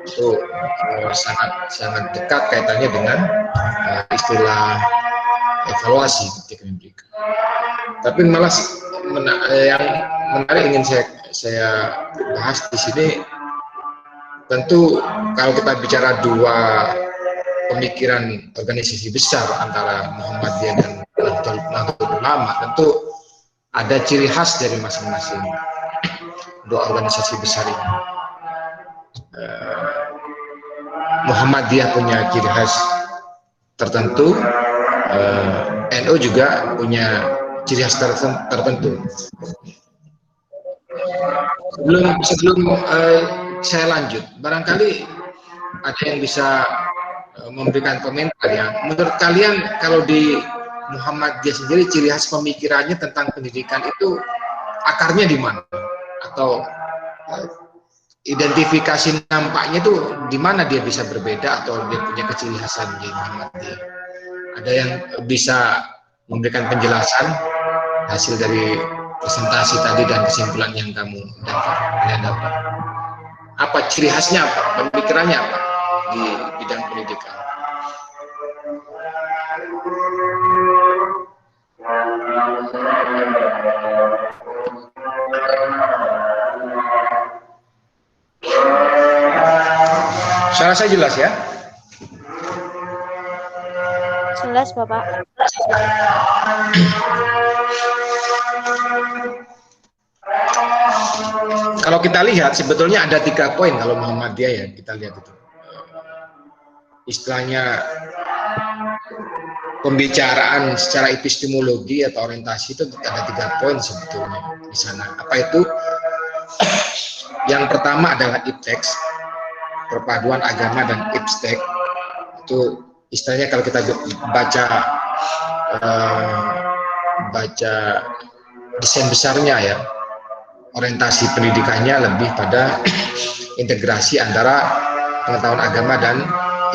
itu sangat sangat dekat kaitannya dengan istilah evaluasi ketika memberikan. Tapi malah yang menarik ingin saya bahas di sini, tentu kalau kita bicara dua pemikiran organisasi besar antara Muhammadiyah dan Nahdlatul Ulama, tentu ada ciri khas dari masing-masing dua organisasi besar ini. Muhammadiyah punya ciri khas tertentu, NU juga punya ciri khas tertentu. Sebelum saya lanjut, barangkali ada yang bisa memberikan komentar ya. Menurut kalian kalau di Muhammadiyah sendiri ciri khas pemikirannya tentang pendidikan itu akarnya di mana? Atau identifikasi nampaknya itu di mana dia bisa berbeda atau dia punya keciri khasan di Muhammadiyah? Ada yang bisa memberikan penjelasan hasil dari presentasi tadi dan kesimpulan yang kamu dapat? Apa ciri khasnya, apa pemikirannya, apa di bidang pendidikan? Suara saya jelas ya? Jelas, Bapak. Kalau kita lihat sebetulnya ada 3 poin kalau Muhammadiyah ya, kita lihat itu. Istilahnya pembicaraan secara epistemologi atau orientasi itu ada 3 poin sebetulnya di sana. Apa itu? Yang pertama adalah ipteks, perpaduan agama dan ipstek. Itu istilahnya kalau kita baca desain besarnya ya, orientasi pendidikannya lebih pada integrasi antara pengetahuan agama dan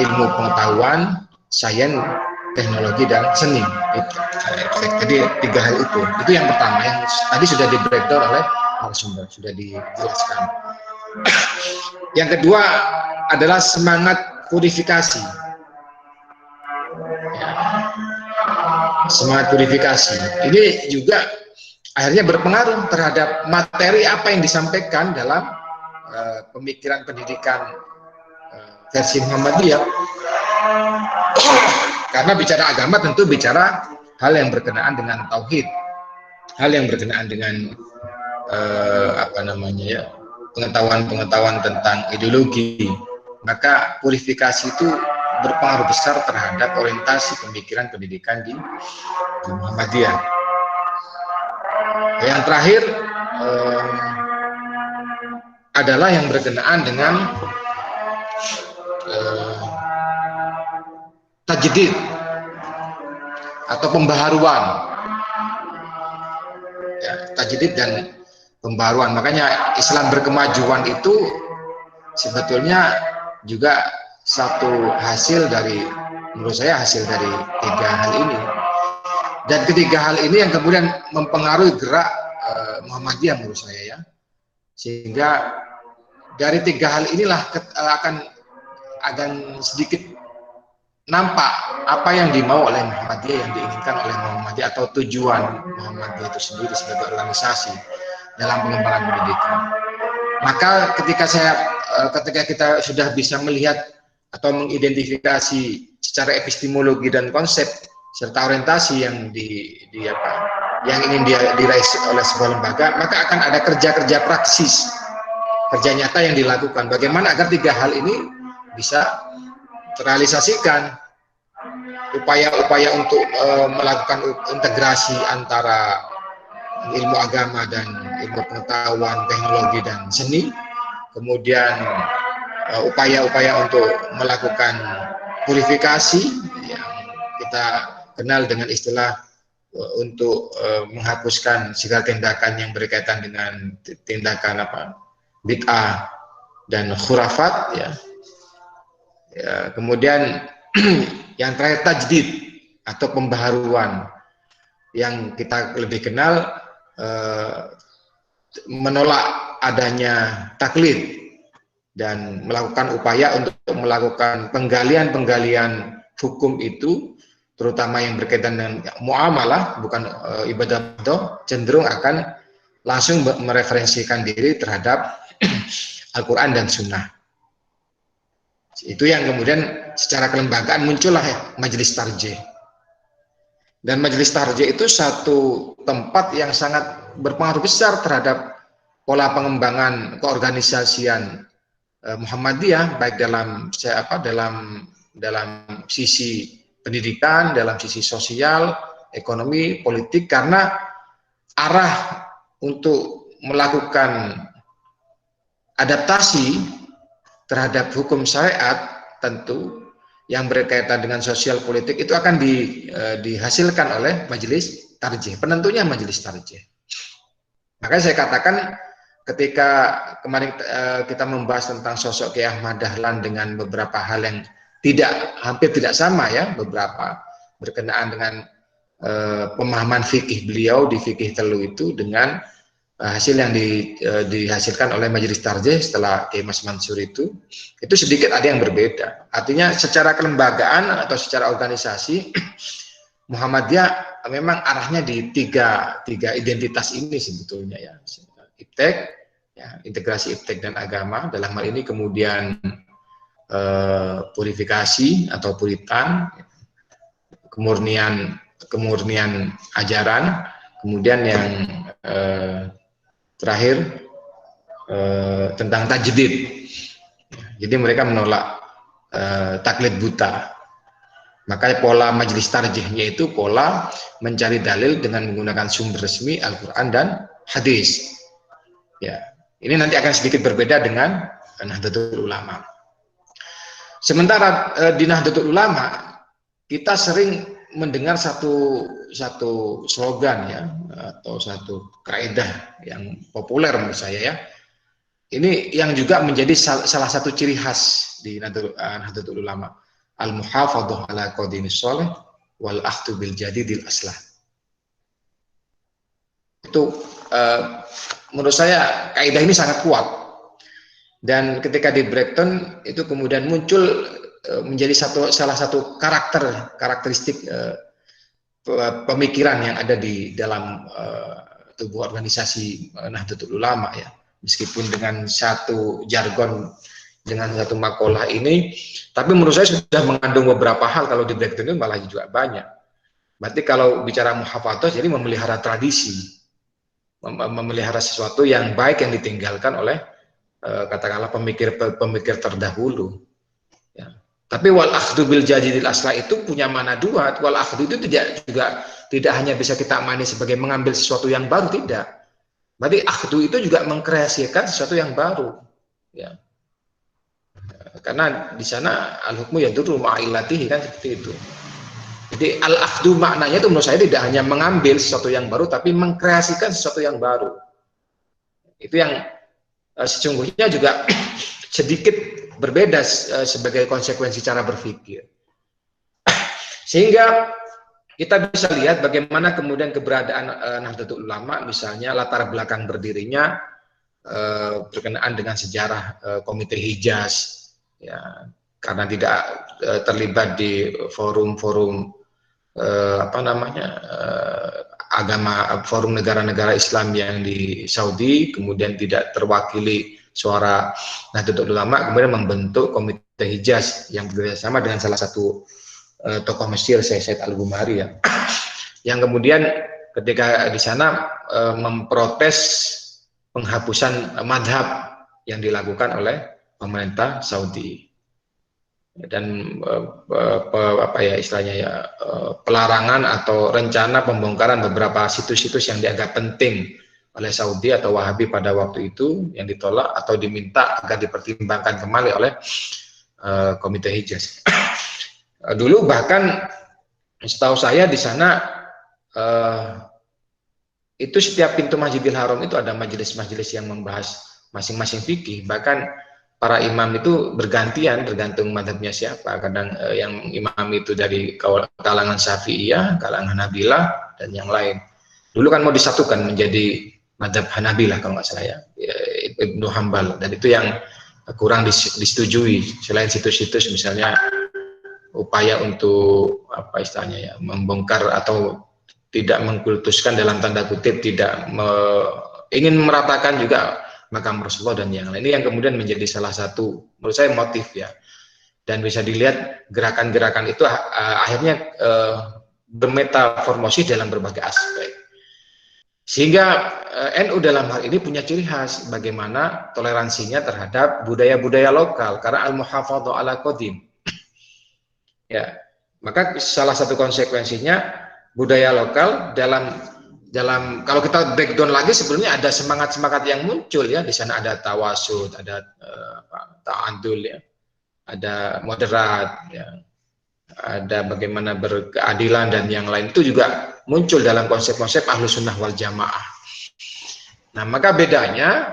ilmu pengetahuan, sains, teknologi dan seni. Jadi 3 hal itu yang pertama yang tadi sudah di breakdown oleh narasumber, sudah dijelaskan. Yang kedua adalah semangat purifikasi. Ya. Semangat purifikasi ini juga akhirnya berpengaruh terhadap materi apa yang disampaikan dalam pemikiran pendidikan versi Muhammadiyah. Karena bicara agama tentu bicara hal yang berkenaan dengan tauhid, hal yang berkenaan dengan pengetahuan tentang ideologi. Maka purifikasi itu berpengaruh besar terhadap orientasi pemikiran pendidikan di Muhammadiyah. Yang terakhir adalah yang berkenaan dengan tajdid atau pembaharuan. Ya, tajdid dan pembaharuan. Makanya Islam berkemajuan itu sebetulnya juga satu hasil dari, menurut saya hasil dari 3 hal ini. Dan ketiga hal ini yang kemudian mempengaruhi gerak Muhammadiyah menurut saya ya. Sehingga dari 3 hal inilah akan sedikit nampak apa yang dimau oleh Muhammadiyah, yang diinginkan oleh Muhammadiyah atau tujuan Muhammadiyah itu sendiri sebagai organisasi dalam pengembangan pendidikan. Maka ketika kita sudah bisa melihat atau mengidentifikasi secara epistemologi dan konsep serta orientasi yang yang ingin diraih oleh sebuah lembaga, maka akan ada kerja-kerja praksis, kerja nyata yang dilakukan. Bagaimana agar 3 hal ini bisa terrealisasikan, upaya-upaya untuk melakukan integrasi antara ilmu agama dan ilmu pengetahuan, teknologi dan seni, kemudian upaya-upaya untuk melakukan purifikasi yang kita kenal dengan istilah untuk menghapuskan segala tindakan yang berkaitan dengan tindakan bid'ah dan khurafat ya. Kemudian yang terakhir tajdid atau pembaharuan yang kita lebih kenal menolak adanya taklid dan melakukan upaya untuk melakukan penggalian hukum itu, terutama yang berkaitan dengan muamalah, bukan ibadah, cenderung akan langsung mereferensikan diri terhadap Al-Quran dan Sunnah. Itu yang kemudian secara kelembagaan muncullah ya, Majelis Tarjih. Dan Majelis Tarjih itu satu tempat yang sangat berpengaruh besar terhadap pola pengembangan keorganisasian Muhammadiyah, baik dalam sisi pendidikan, dalam sisi sosial, ekonomi, politik, karena arah untuk melakukan adaptasi terhadap hukum syariat tentu yang berkaitan dengan sosial politik itu akan dihasilkan oleh Majelis Tarjih. Penentunya Majelis Tarjih. Makanya saya katakan ketika kemarin kita membahas tentang sosok Kiai Ahmad Dahlan dengan beberapa hal yang hampir tidak sama ya, beberapa berkenaan dengan pemahaman fikih beliau di fikih telu itu dengan hasil yang dihasilkan oleh Majelis Tarjih setelah Kiai Mas Mansur itu sedikit ada yang berbeda. Artinya secara kelembagaan atau secara organisasi Muhammadiyah memang arahnya di tiga identitas ini sebetulnya ya. Iptek, ya, integrasi iptek dan agama, dalam hal ini kemudian purifikasi atau puritan, kemurnian ajaran, kemudian yang terakhir tentang tajdid. Jadi mereka menolak taklid buta. Makanya pola Majelis Tarjihnya itu pola mencari dalil dengan menggunakan sumber resmi Al-Quran dan hadis. Ya, ini nanti akan sedikit berbeda dengan Nahdlatul Ulama. Sementara di Nahdlatul Ulama kita sering mendengar satu slogan ya, atau satu kaidah yang populer menurut saya ya. Ini yang juga menjadi salah satu ciri khas di Nahdlatul Ulama, al-muhafadhah ala qadimis sholih wal akhdu bil jadidil aslah. Itu menurut saya kaidah ini sangat kuat. Dan ketika di breakdown itu kemudian muncul menjadi salah satu karakteristik pemikiran yang ada di dalam tubuh organisasi Nahdlatul Ulama ya. Meskipun dengan satu jargon, dengan satu makalah ini, tapi menurut saya sudah mengandung beberapa hal. Kalau di breakdown itu malah juga banyak. Berarti kalau bicara muhafadzah, jadi memelihara tradisi, memelihara sesuatu yang baik yang ditinggalkan oleh katakanlah pemikir terdahulu. Ya. Tapi wal akhdu bil jadidil aslah itu punya makna dua. Wal akhdu itu tidak hanya bisa kita amani sebagai mengambil sesuatu yang baru, tidak. Berarti akhdu itu juga mengkreasikan sesuatu yang baru. Ya. Karena di sana al-hukmu yadurru ma'ilatihi kan seperti itu. Jadi al-akhdu maknanya itu menurut saya tidak hanya mengambil sesuatu yang baru, tapi mengkreasikan sesuatu yang baru. Itu yang sesungguhnya juga sedikit berbeda sebagai konsekuensi cara berpikir. Sehingga kita bisa lihat bagaimana kemudian keberadaan Nahdlatul Ulama, misalnya latar belakang berdirinya berkenaan dengan sejarah Komite Hijaz, ya, karena tidak terlibat di forum-forum forum negara-negara Islam yang di Saudi, kemudian tidak terwakili suara Nahdlatul Ulama, kemudian membentuk Komite Hijaz yang bekerjasama dengan salah satu tokoh Mesir, Said Al-Ghumari ya, yang kemudian ketika di sana memprotes penghapusan madhab yang dilakukan oleh pemerintah Saudi dan pelarangan atau rencana pembongkaran beberapa situs-situs yang dianggap penting oleh Saudi atau Wahabi pada waktu itu, yang ditolak atau diminta agar dipertimbangkan kembali oleh Komite Hijaz. Dulu bahkan setahu saya di sana itu setiap pintu Masjidil Haram itu ada majelis-majelis yang membahas masing-masing fikih. Bahkan para imam itu bergantian tergantung madhabnya siapa. Kadang yang imam itu dari kalangan Syafi'iyah, kalangan Hanabilah dan yang lain. Dulu kan mau disatukan menjadi madhab Hanabilah kalau nggak salah ya, Ibnu Hambal, dan itu yang kurang disetujui. Selain situs-situs misalnya upaya untuk apa istilahnya ya, membongkar atau tidak mengkultuskan dalam tanda kutip, tidak ingin meratakan juga makam Rasulullah dan yang lain. Ini yang kemudian menjadi salah satu menurut saya motif ya. Dan bisa dilihat gerakan-gerakan itu akhirnya bermetaformosis dalam berbagai aspek. Sehingga NU dalam hal ini punya ciri khas bagaimana toleransinya terhadap budaya-budaya lokal karena al-muhafadzah ala qadim. Ya, maka salah satu konsekuensinya budaya lokal dalam kalau kita breakdown lagi sebelumnya ada semangat-semangat yang muncul ya, di sana ada tawasud, ada ta'adul ya, ada moderat ya, ada bagaimana berkeadilan dan yang lain itu juga muncul dalam konsep-konsep Ahlus Sunnah wal Jamaah. Nah, maka bedanya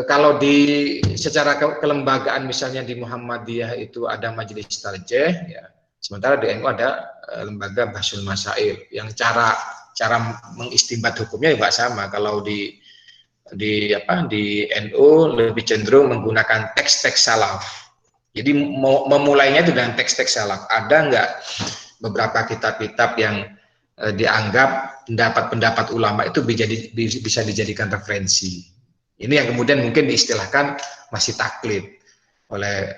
kalau di secara kelembagaan misalnya di Muhammadiyah itu ada majelis tarjih ya, sementara di NU ada lembaga Bahsul Masail yang cara mengistinbat hukumnya juga sama. Kalau di NU lebih cenderung menggunakan teks-teks salaf. Jadi memulainya itu dengan teks-teks salaf. Ada nggak beberapa kitab-kitab yang dianggap pendapat-pendapat ulama itu bisa dijadikan referensi. Ini yang kemudian mungkin diistilahkan masih taklid oleh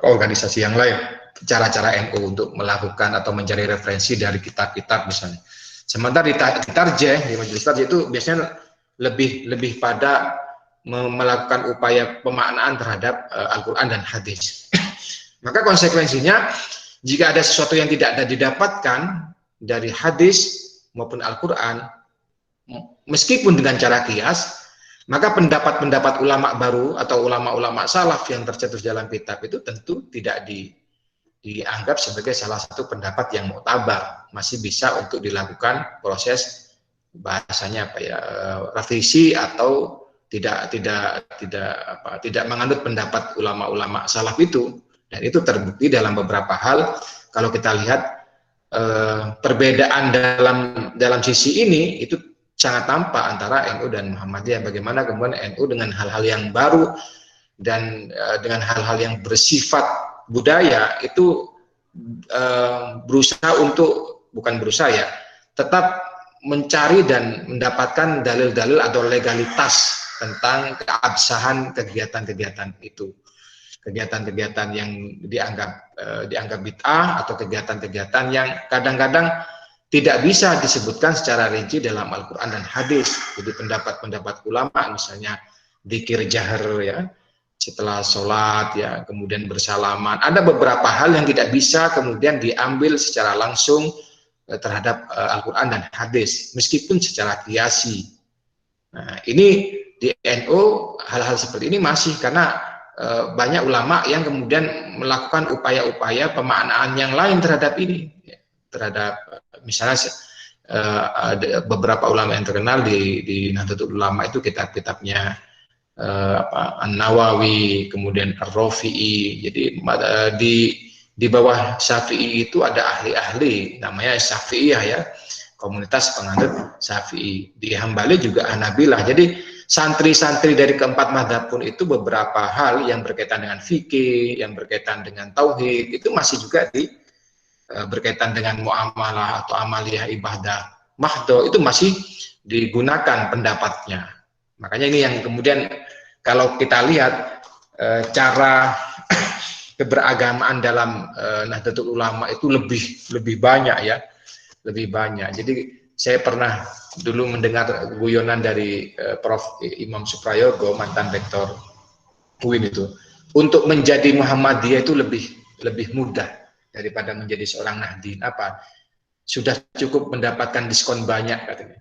organisasi yang lain, cara-cara NU untuk melakukan atau mencari referensi dari kitab-kitab misalnya. Sementara di tarjih, di majelis tarjih itu biasanya lebih pada melakukan upaya pemaknaan terhadap Al-Quran dan hadis. Maka konsekuensinya jika ada sesuatu yang tidak ada didapatkan dari hadis maupun Al-Quran, meskipun dengan cara kias, maka pendapat-pendapat ulama baru atau ulama-ulama salaf yang tercetus dalam kitab itu tentu tidak dianggap sebagai salah satu pendapat yang muktabar, masih bisa untuk dilakukan proses bahasanya apa ya, revisi atau tidak menganut pendapat ulama-ulama salaf itu. Dan itu terbukti dalam beberapa hal. Kalau kita lihat perbedaan dalam sisi ini itu sangat tampak antara NU dan Muhammadiyah. Bagaimana kemudian NU dengan hal-hal yang baru dan dengan hal-hal yang bersifat budaya itu berusaha untuk, bukan berusaha ya, tetap mencari dan mendapatkan dalil-dalil atau legalitas tentang keabsahan kegiatan-kegiatan itu, kegiatan-kegiatan yang dianggap bid'ah atau kegiatan-kegiatan yang kadang-kadang tidak bisa disebutkan secara rinci dalam Al-Quran dan hadis. Jadi pendapat-pendapat ulama misalnya dzikir jahar ya setelah sholat ya, kemudian bersalaman, ada beberapa hal yang tidak bisa kemudian diambil secara langsung terhadap Al-Quran dan hadis meskipun secara kiasi. Nah, ini di NU hal-hal seperti ini masih karena banyak ulama yang kemudian melakukan upaya-upaya pemaknaan yang lain terhadap ini, terhadap misalnya beberapa ulama yang terkenal di Nahdlatul Ulama itu kitab-kitabnya An-Nawawi, kemudian Ar-Rafi'i. Jadi di bawah Syafi'i itu ada ahli-ahli namanya Syafi'iyah ya, komunitas penganut Syafi'i. Di Hambali juga Hanabilah. Jadi santri-santri dari keempat mazhab pun itu beberapa hal yang berkaitan dengan fikih, yang berkaitan dengan tauhid itu masih juga berkaitan dengan muamalah atau amaliyah ibadah mahdoh itu masih digunakan pendapatnya. Makanya ini yang kemudian kalau kita lihat cara keberagamaan dalam Nahdlatul Ulama itu lebih banyak ya, lebih banyak. Jadi saya pernah dulu mendengar guyonan dari Prof. Imam Suprayogo, mantan rektor UIN itu, untuk menjadi Muhammadiyah itu lebih mudah daripada menjadi seorang Nahdien. Apa? Sudah cukup mendapatkan diskon banyak katanya.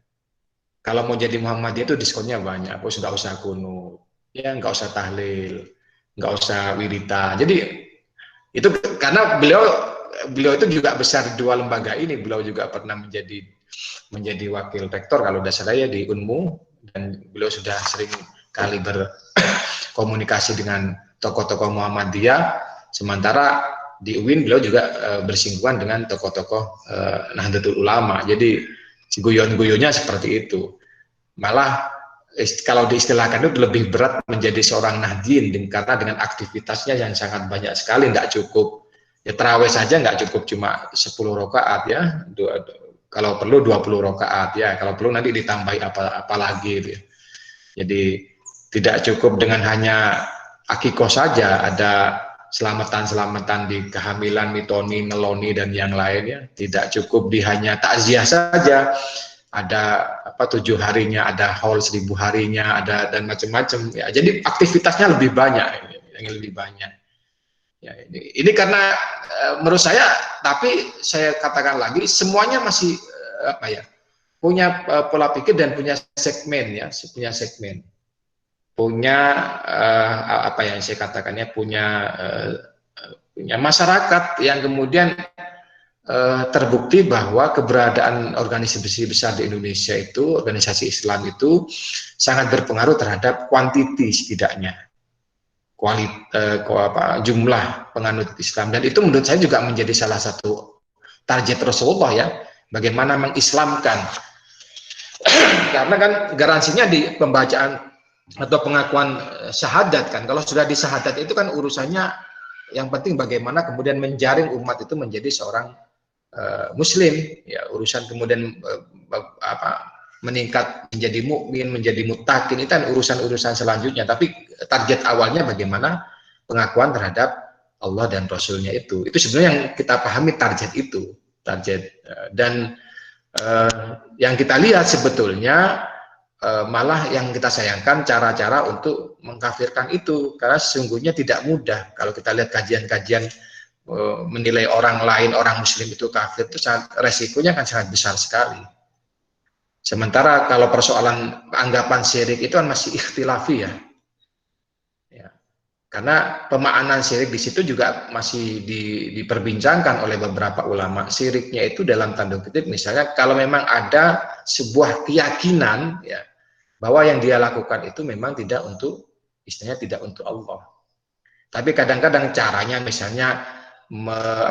Kalau mau jadi Muhammadiyah itu diskonnya banyak. Bos nggak usah kunut, ya nggak usah tahlil, nggak usah wirita. Jadi itu karena beliau itu juga besar dua lembaga ini. Beliau juga pernah menjadi wakil rektor kalau tidak salah ya di Unmu, dan beliau sudah sering kali berkomunikasi dengan tokoh-tokoh Muhammadiyah. Sementara di UIN beliau juga bersinggungan dengan tokoh-tokoh Nahdlatul Ulama. Jadi guyon-guyonnya seperti itu. Malah kalau diistilahkan itu lebih berat menjadi seorang Nahdien karena dengan aktivitasnya yang sangat banyak sekali, nggak cukup ya tarawih saja nggak cukup cuma 10 rakaat ya, kalau perlu 20 rakaat ya, kalau perlu nanti ditambahi apa lagi gitu ya. Jadi tidak cukup dengan hanya akikoh saja, ada selamatan di kehamilan, mitoni, ngeloni dan yang lainnya. Tidak cukup di hanya takziah saja, ada 7 harinya, ada haul 1000 harinya, ada dan macam-macam ya. Jadi aktivitasnya lebih banyak, yang lebih banyak. Ya, ini karena menurut saya, tapi saya katakan lagi semuanya masih punya pola pikir dan punya segmen ya, punya yang saya katakannya punya masyarakat yang kemudian terbukti bahwa keberadaan organisasi besar di Indonesia itu, organisasi Islam itu sangat berpengaruh terhadap kuantiti setidaknya, jumlah penganut Islam, dan itu menurut saya juga menjadi salah satu target Rasulullah ya, bagaimana mengislamkan. Karena kan garansinya di pembacaan atau pengakuan syahadat kan, kalau sudah di syahadat itu kan urusannya yang penting bagaimana kemudian menjaring umat itu menjadi seorang muslim ya, urusan kemudian meningkat menjadi mukmin, menjadi muttaqin, itu kan urusan-urusan selanjutnya, tapi target awalnya bagaimana pengakuan terhadap Allah dan Rasulnya itu sebenarnya yang kita pahami, target dan yang kita lihat sebetulnya malah yang kita sayangkan cara-cara untuk mengkafirkan itu, karena sesungguhnya tidak mudah. Kalau kita lihat kajian-kajian menilai orang lain, orang muslim itu kafir, itu resikonya kan sangat besar sekali. Sementara kalau persoalan anggapan syirik itu kan masih ikhtilafi ya. Karena pemaknaan syirik di situ juga masih diperbincangkan oleh beberapa ulama. Syiriknya itu dalam tanda kutip, misalnya kalau memang ada sebuah keyakinan ya, bahwa yang dia lakukan itu memang tidak untuk, istilahnya tidak untuk Allah. Tapi kadang-kadang caranya misalnya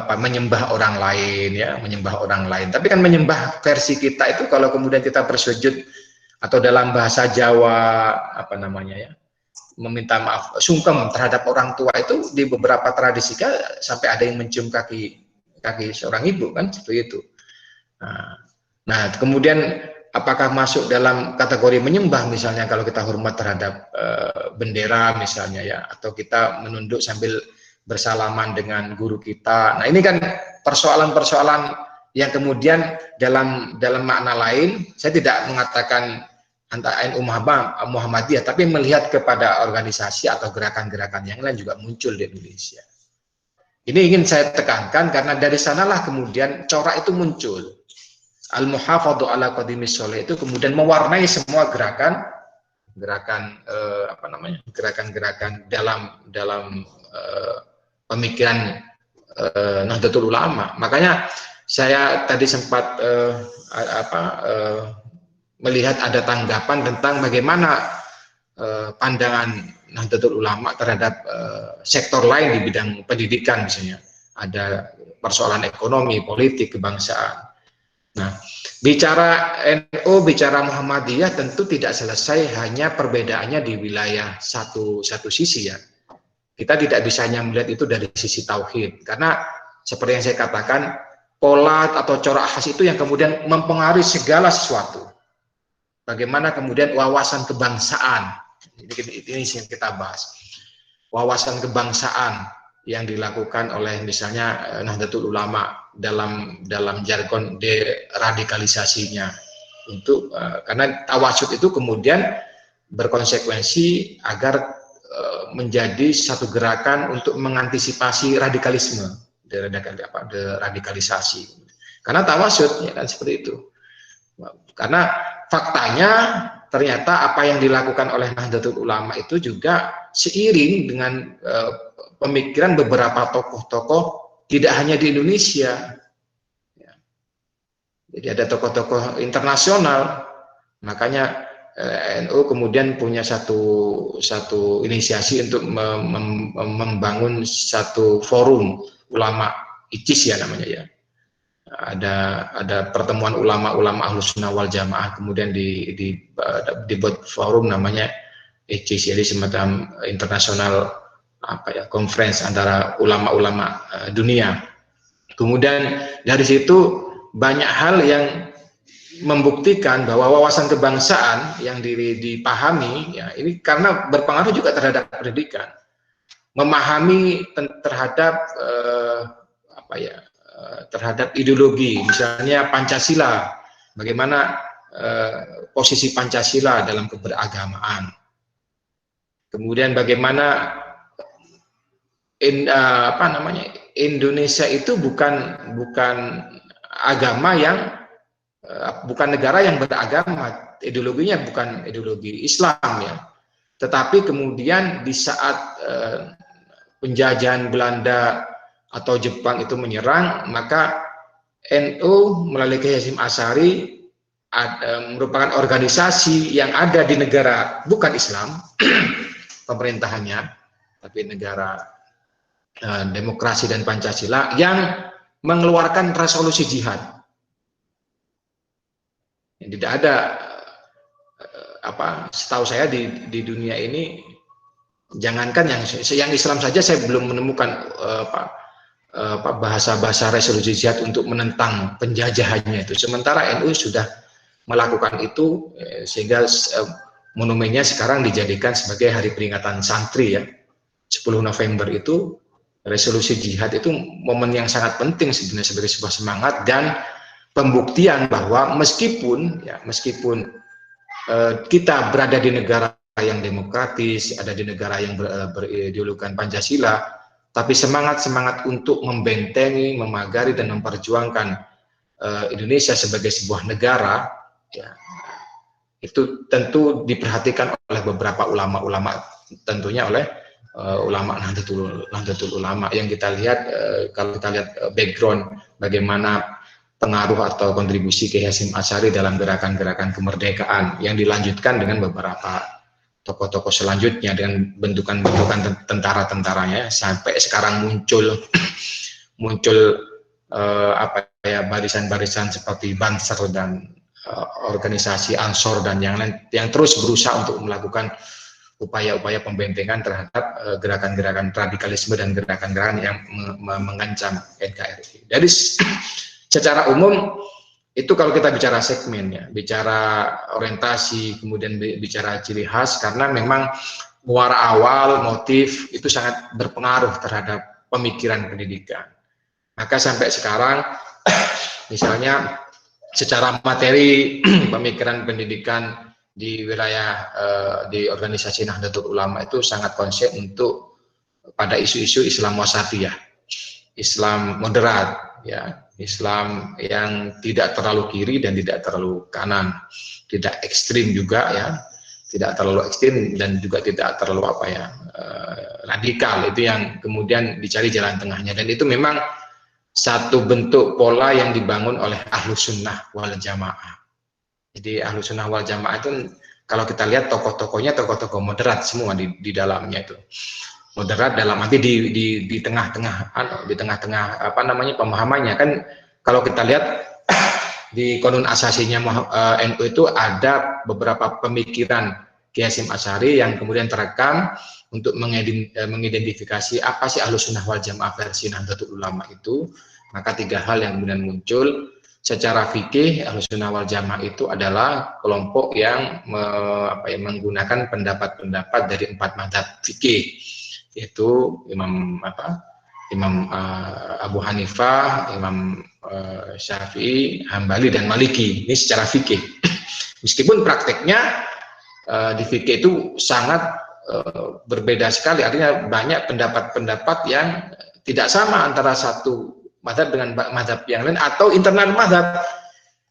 menyembah orang lain ya, menyembah orang lain. Tapi kan menyembah versi kita itu kalau kemudian kita bersujud atau dalam bahasa Jawa meminta maaf, sungkem terhadap orang tua, itu di beberapa tradisi sampai ada yang mencium kaki seorang ibu kan, seperti itu. Nah, kemudian apakah masuk dalam kategori menyembah misalnya kalau kita hormat terhadap bendera misalnya ya, atau kita menunduk sambil bersalaman dengan guru kita. Nah, ini kan persoalan-persoalan yang kemudian dalam makna lain, saya tidak mengatakan antara NU Muhammadiyah, tapi melihat kepada organisasi atau gerakan-gerakan yang lain juga muncul di Indonesia. Ini ingin saya tekankan karena dari sanalah kemudian corak itu muncul. Al-muhafadhu ala qadimis sholih itu kemudian mewarnai semua gerakan dalam pemikiran Nahdlatul Ulama. Makanya saya tadi sempat melihat ada tanggapan tentang bagaimana pandangan Nahdlatul Ulama terhadap sektor lain di bidang pendidikan misalnya. Ada persoalan ekonomi, politik, kebangsaan. Nah, bicara NU, bicara Muhammadiyah tentu tidak selesai hanya perbedaannya di wilayah satu sisi ya. Kita tidak bisa hanya melihat itu dari sisi tauhid, karena seperti yang saya katakan, pola atau corak khas itu yang kemudian mempengaruhi segala sesuatu. Bagaimana kemudian wawasan kebangsaan, ini yang kita bahas, wawasan kebangsaan yang dilakukan oleh misalnya Nahdlatul Ulama dalam jargon deradikalisasinya, untuk karena tawasud itu kemudian berkonsekuensi agar menjadi satu gerakan untuk mengantisipasi radikalisme, deradikalisasi. Karena tawasud ya kan seperti itu. Karena faktanya ternyata apa yang dilakukan oleh Nahdlatul Ulama itu juga seiring dengan pemikiran beberapa tokoh-tokoh tidak hanya di Indonesia. Jadi ada tokoh-tokoh internasional. Makanya NU kemudian punya satu inisiasi untuk membangun satu forum ulama ICIS ya namanya ya. ada pertemuan ulama-ulama Ahlus Sunnah wal Jamaah, kemudian dibuat forum namanya ICC, jadi semacam internasional conference antara ulama-ulama dunia. Kemudian dari situ banyak hal yang membuktikan bahwa wawasan kebangsaan yang dipahami ya ini karena berpengaruh juga terhadap pendidikan, memahami terhadap terhadap ideologi, misalnya Pancasila, bagaimana posisi Pancasila dalam keberagamaan, kemudian bagaimana Indonesia itu bukan agama yang bukan negara yang beragama, ideologinya bukan ideologi Islam ya, tetapi kemudian di saat penjajahan Belanda atau Jepang itu menyerang, maka NU melalui Kiai Hasyim Asy'ari merupakan organisasi yang ada di negara bukan Islam pemerintahannya, tapi negara demokrasi dan Pancasila yang mengeluarkan resolusi jihad. Tidak ada setahu saya di dunia ini, jangankan yang Islam saja saya belum menemukan bahasa-bahasa resolusi jihad untuk menentang penjajahannya itu. Sementara NU sudah melakukan itu, sehingga monumennya sekarang dijadikan sebagai hari peringatan santri ya. 10 November itu resolusi jihad itu momen yang sangat penting sebenarnya sebagai sebuah semangat dan pembuktian bahwa meskipun kita berada di negara yang demokratis, ada di negara yang berideologikan Pancasila, tapi semangat untuk membentengi, memagari dan memperjuangkan Indonesia sebagai sebuah negara, ya, itu tentu diperhatikan oleh beberapa ulama-ulama, tentunya oleh ulama Nahdlatul Ulama yang kita lihat, kalau kita lihat background bagaimana pengaruh atau kontribusi Kiai Hasyim Asy'ari dalam gerakan-gerakan kemerdekaan yang dilanjutkan dengan beberapa tokoh-tokoh selanjutnya dengan bentukan-bentukan tentara-tentaranya sampai sekarang muncul barisan-barisan seperti Banser dan organisasi Ansor dan yang lain yang terus berusaha untuk melakukan upaya-upaya pembentengan terhadap gerakan-gerakan radikalisme dan gerakan-gerakan yang mengancam NKRI. Jadi secara umum itu kalau kita bicara segmen ya, bicara orientasi, kemudian bicara ciri khas, karena memang muara awal, motif itu sangat berpengaruh terhadap pemikiran pendidikan. Maka sampai sekarang misalnya secara materi pemikiran pendidikan di wilayah di organisasi Nahdlatul Ulama itu sangat konsep untuk pada isu-isu Islam wasatiyah, Islam moderat ya, Islam yang tidak terlalu kiri dan tidak terlalu kanan, tidak ekstrim juga ya, tidak terlalu ekstrim dan juga tidak terlalu radikal. Itu yang kemudian dicari jalan tengahnya, dan itu memang satu bentuk pola yang dibangun oleh Ahlus Sunnah wal Jamaah. Jadi Ahlus Sunnah wal Jamaah itu kalau kita lihat tokoh-tokohnya tokoh-tokoh moderat semua di dalamnya itu. Moderat dalam arti di tengah-tengah pemahamannya kan. Kalau kita lihat di konun asasinya NU itu ada beberapa pemikiran Kiai Hasyim Asy'ari yang kemudian terekam untuk mengidentifikasi apa sih Ahlus Sunnah wal Jamaah versi Nahdlatul Ulama itu. Maka 3 hal yang kemudian muncul. Secara fikih, Ahlus Sunnah wal Jamaah itu adalah kelompok yang menggunakan pendapat-pendapat dari 4 mazhab fikih, yaitu Imam Abu Hanifah, Imam Syafi'i, Hambali dan Maliki. Ini secara fikih. Meskipun prakteknya di fikih itu sangat berbeda sekali, artinya banyak pendapat-pendapat yang tidak sama antara satu mazhab dengan mazhab yang lain atau internal mazhab.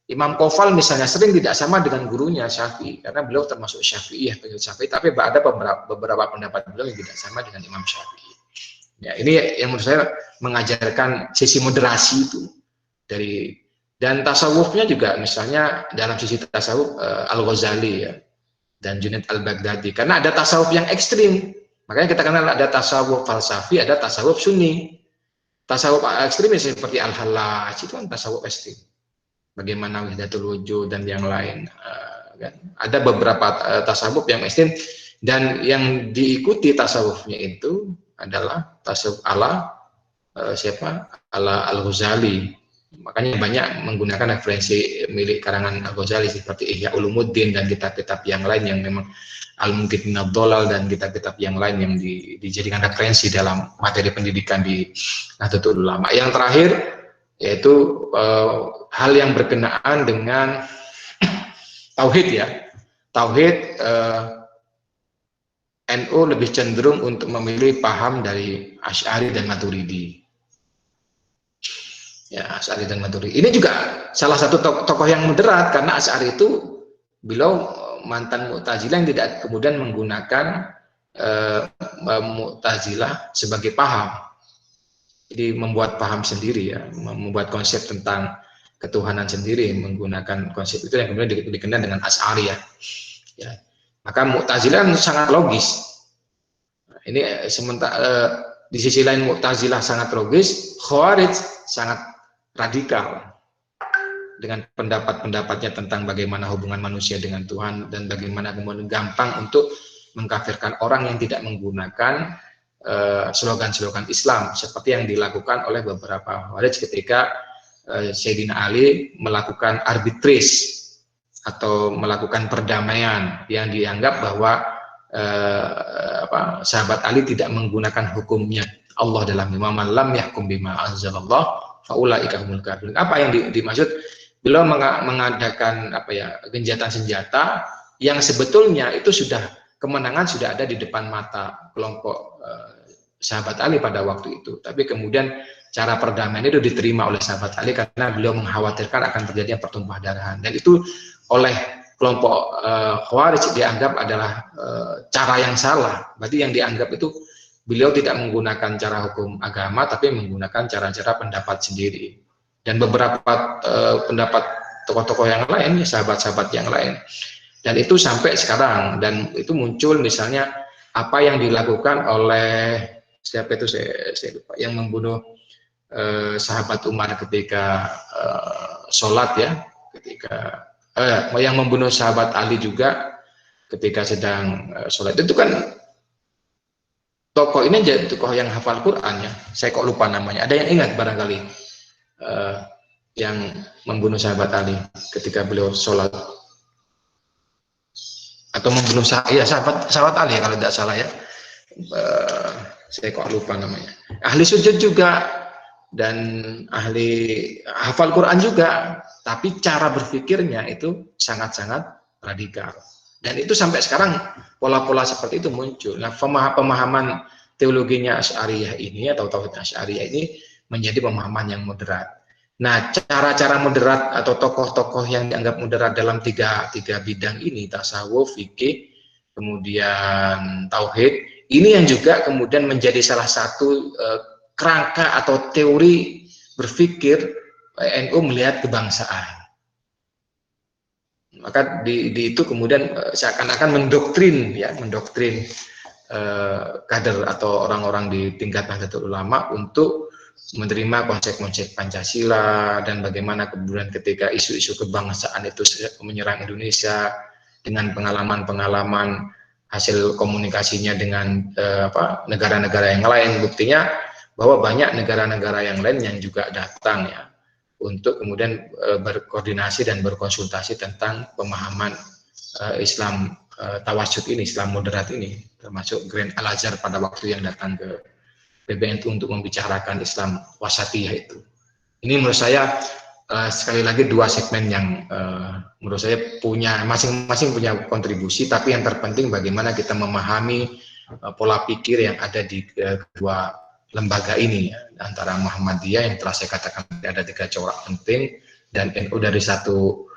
Imam Qofal misalnya sering tidak sama dengan gurunya Syafi'i karena beliau termasuk Syafi'iyah, tapi ada beberapa pendapat beliau yang tidak sama dengan Imam Syafi'i. Ya, ini yang menurut saya mengajarkan sisi moderasi itu dan tasawufnya juga, misalnya dalam sisi tasawuf Al-Ghazali ya dan Junaid Al-Baghdadi, karena ada tasawuf yang ekstrim. Makanya kita kenal ada tasawuf falsafi, ada tasawuf sunni. Tasawuf ekstremis seperti Al-Hallaj itu kan tasawuf ekstrim. Bagaimana Wahdatul Wujud dan yang lain. Kan? Ada beberapa tasawuf yang ekstrim dan yang diikuti tasawufnya itu adalah tasawuf ala siapa? Ala Al-Ghazali. Makanya banyak menggunakan referensi milik karangan Al-Ghazali seperti Ihya Ulumuddin dan kitab-kitab yang lain yang memang Al-Munqidh min ad-Dhalal dan kitab-kitab yang lain yang dijadikan referensi dalam materi pendidikan di Nahdlatul Ulama. Yang terakhir yaitu hal yang berkenaan dengan tauhid ya. Tauhid NU lebih cenderung untuk memilih paham dari Asy'ari dan Maturidi. Ya, Asy'ari dan Maturidi. Ini juga salah satu tokoh yang moderat karena Asy'ari itu beliau mantan Mu'tazilah yang tidak kemudian menggunakan Mu'tazilah sebagai paham. Jadi membuat paham sendiri ya, membuat konsep tentang ketuhanan sendiri menggunakan konsep itu yang kemudian dikenal dengan Asy'ari ya. Ya. Maka Mu'tazilah sangat logis. Ini sementara di sisi lain Mu'tazilah sangat logis, Khawarij sangat radikal dengan pendapat-pendapatnya tentang bagaimana hubungan manusia dengan Tuhan dan bagaimana kemudian gampang untuk mengkafirkan orang yang tidak menggunakan slogan-slogan Islam seperti yang dilakukan oleh beberapa Khawarij ketika Sayyidina Ali melakukan arbitris atau melakukan perdamaian yang dianggap bahwa sahabat Ali tidak menggunakan hukumnya Allah dalam imam lam yahkum bima anzalallah faulaika humul kafirun. Apa yang dimaksud? Beliau mengadakan genjatan senjata yang sebetulnya itu sudah kemenangan sudah ada di depan mata kelompok sahabat Ali pada waktu itu. Tapi kemudian cara perdamaian itu diterima oleh sahabat Ali karena beliau mengkhawatirkan akan terjadinya pertumpahan darahan. Dan itu oleh kelompok Khawarij dianggap adalah cara yang salah. Berarti yang dianggap itu beliau tidak menggunakan cara hukum agama, tapi menggunakan cara-cara pendapat sendiri. Dan beberapa pendapat tokoh-tokoh yang lain, sahabat-sahabat yang lain. Dan itu sampai sekarang. Dan itu muncul misalnya apa yang dilakukan oleh siapa itu saya lupa, yang membunuh sahabat Umar ketika sholat ya, ketika yang membunuh sahabat Ali juga ketika sedang sholat. Itu kan tokoh ini jadi tokoh yang hafal Quran ya. Saya kok lupa namanya. Ada yang ingat barangkali yang membunuh sahabat Ali ketika beliau sholat atau membunuh sahabat Ali ya, kalau tidak salah ya. Saya kok lupa namanya. Ahli sujud juga dan ahli hafal Quran juga, tapi cara berpikirnya itu sangat-sangat radikal. Dan itu sampai sekarang pola-pola seperti itu muncul. Nah, pemahaman teologinya Asy'ariyah ini atau tauhid Asy'ariyah ini menjadi pemahaman yang moderat. Nah, cara-cara moderat atau tokoh-tokoh yang dianggap moderat dalam tiga bidang ini, tasawuf, fikih, kemudian tauhid, ini yang juga kemudian menjadi salah satu kerangka atau teori berpikir NU melihat kebangsaan. Maka di itu kemudian seakan-akan mendoktrin kader atau orang-orang di tingkat Nahdlatul Ulama untuk menerima konsep-konsep Pancasila dan bagaimana kemudian ketika isu-isu kebangsaan itu menyerang Indonesia dengan pengalaman-pengalaman hasil komunikasinya dengan negara-negara yang lain, buktinya bahwa banyak negara-negara yang lain yang juga datang ya untuk kemudian berkoordinasi dan berkonsultasi tentang pemahaman Islam tawasyud ini, Islam moderat ini, termasuk Grand Al-Azhar pada waktu yang datang ke PBNU untuk membicarakan Islam wasatiyah itu. Ini menurut saya sekali lagi dua segmen yang menurut saya punya masing-masing punya kontribusi, tapi yang terpenting bagaimana kita memahami pola pikir yang ada di kedua lembaga ini ya, antara Muhammadiyah yang telah saya katakan ada 3 corak penting dan NU dari satu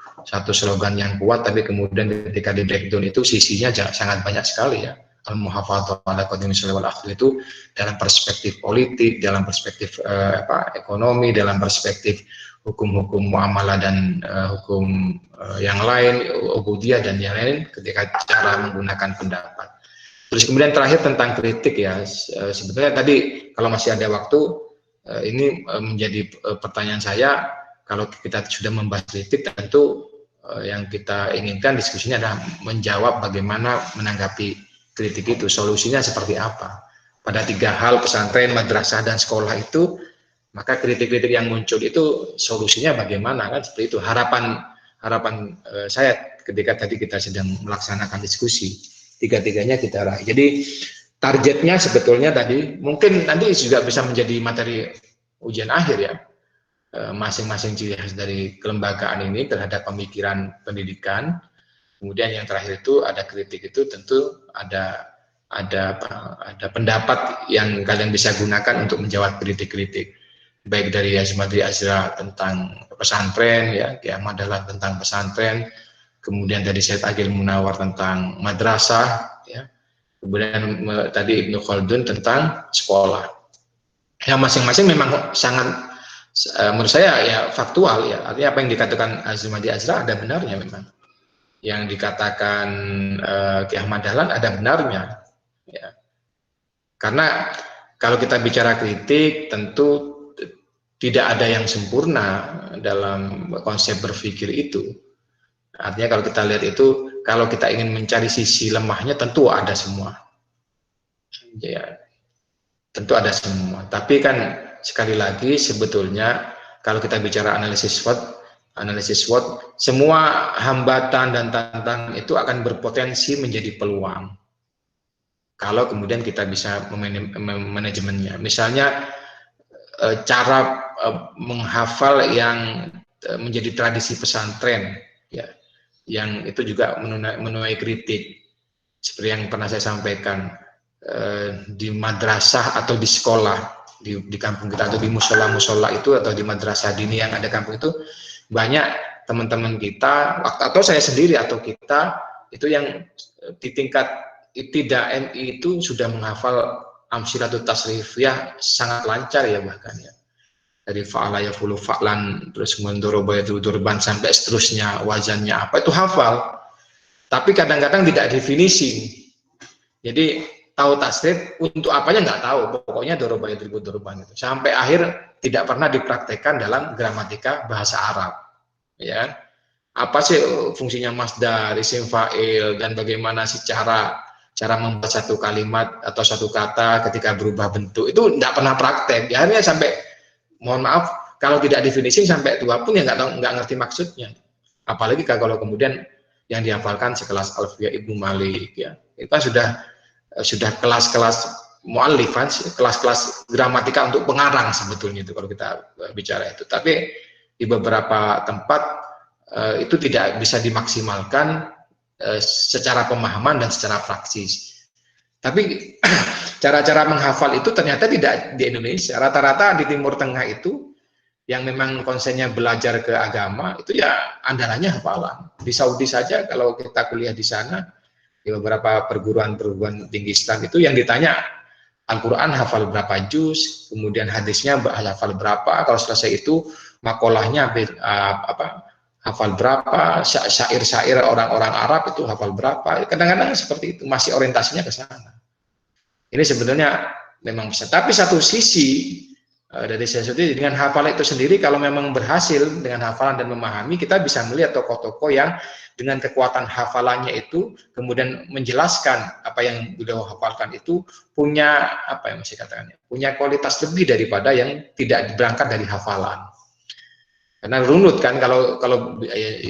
slogan yang kuat, tapi kemudian ketika di breakdown itu sisinya sangat banyak sekali ya. Al-Muhafadzah ala Qadimi wal Akhlaq itu dalam perspektif politik, dalam perspektif ekonomi, dalam perspektif hukum-hukum muamalah dan hukum yang lain, ubudiyah dan yang lain ketika cara menggunakan pendapat. Terus kemudian terakhir tentang kritik ya, sebetulnya tadi kalau masih ada waktu ini menjadi pertanyaan saya. Kalau kita sudah membahas kritik, tentu yang kita inginkan diskusinya adalah menjawab bagaimana menanggapi kritik itu, solusinya seperti apa. Pada 3 hal, pesantren, madrasah, dan sekolah itu, maka kritik-kritik yang muncul itu solusinya bagaimana, kan seperti itu. Harapan saya ketika tadi kita sedang melaksanakan diskusi, tiga-tiganya kita raih. Jadi targetnya sebetulnya tadi mungkin nanti juga bisa menjadi materi ujian akhir ya, masing-masing ciri khas dari kelembagaan ini terhadap pemikiran pendidikan. Kemudian yang terakhir itu ada kritik, itu tentu ada pendapat yang kalian bisa gunakan untuk menjawab kritik-kritik, baik dari Azmadri Azra tentang pesantren, ya, Ki Ahmad Dahlan tentang pesantren, kemudian dari Syed Agil Munawar tentang madrasah, ya, kemudian tadi Ibnu Khaldun tentang sekolah. Yang masing-masing memang sangat, menurut saya ya faktual ya, artinya apa yang dikatakan Azmadri Azra ada benarnya memang. Yang dikatakan Ki Ahmad Dahlan ada benarnya. Ya. Karena kalau kita bicara kritik, tentu tidak ada yang sempurna dalam konsep berpikir itu. Artinya kalau kita lihat itu, kalau kita ingin mencari sisi lemahnya, tentu ada semua. Ya, tentu ada semua. Tapi kan sekali lagi sebetulnya kalau kita bicara analisis SWOT, semua hambatan dan tantangan itu akan berpotensi menjadi peluang. Kalau kemudian kita bisa manajemennya. Misalnya cara menghafal yang menjadi tradisi pesantren, ya, yang itu juga menuai kritik. Seperti yang pernah saya sampaikan, di madrasah atau di sekolah, di kampung kita, atau di musola itu, atau di madrasah dini yang ada kampung itu, banyak teman-teman kita, atau saya sendiri, atau kita, itu yang di tingkat ibtida'i MI itu sudah menghafal amsilatut tasrifiyah sangat lancar ya, bahkan ya. Dari fa'ala yafulu fa'lan, terus mendoroba itu durban, sampai seterusnya, wazannya apa, itu hafal. Tapi kadang-kadang tidak definisi. Jadi tahu tasrif, untuk apanya nggak tahu, pokoknya doroba itu durban itu. Sampai akhir tidak pernah dipraktekkan dalam gramatika bahasa Arab. Ya. Apa sih fungsinya masdar, isim fa'il, dan bagaimana sih cara membuat satu kalimat atau satu kata ketika berubah bentuk, itu tidak pernah praktek. Ya, akhirnya sampai, mohon maaf, kalau tidak definisi sampai tua pun ya nggak ngerti maksudnya. Apalagi kalau kemudian yang dihafalkan sekelas Alfiyah Ibnu Malik, ya, itu kan sudah kelas-kelas mu'allifan, kelas-kelas gramatika untuk pengarang sebetulnya itu kalau kita bicara itu. Tapi di beberapa tempat itu tidak bisa dimaksimalkan secara pemahaman dan secara praksis. Tapi cara-cara menghafal itu ternyata tidak di Indonesia. Rata-rata di Timur Tengah itu yang memang konsennya belajar ke agama, itu ya andalannya hafalan. Di Saudi saja kalau kita kuliah di sana, di beberapa perguruan tinggi Islam itu yang ditanya Al-Quran hafal berapa juz, kemudian hadisnya hafal berapa, kalau selesai itu makolahnya hafal berapa, syair-syair orang-orang Arab itu hafal berapa. Kadang-kadang seperti itu, masih orientasinya ke sana. Ini sebenarnya memang bisa. Tapi satu sisi dari saya sendiri, dengan hafalan itu sendiri, kalau memang berhasil dengan hafalan dan memahami, kita bisa melihat tokoh-tokoh yang dengan kekuatan hafalannya itu kemudian menjelaskan apa yang beliau hafalkan itu punya apa yang masih katakannya, punya kualitas lebih daripada yang tidak berangkat dari hafalan. Karena runut kan, kalau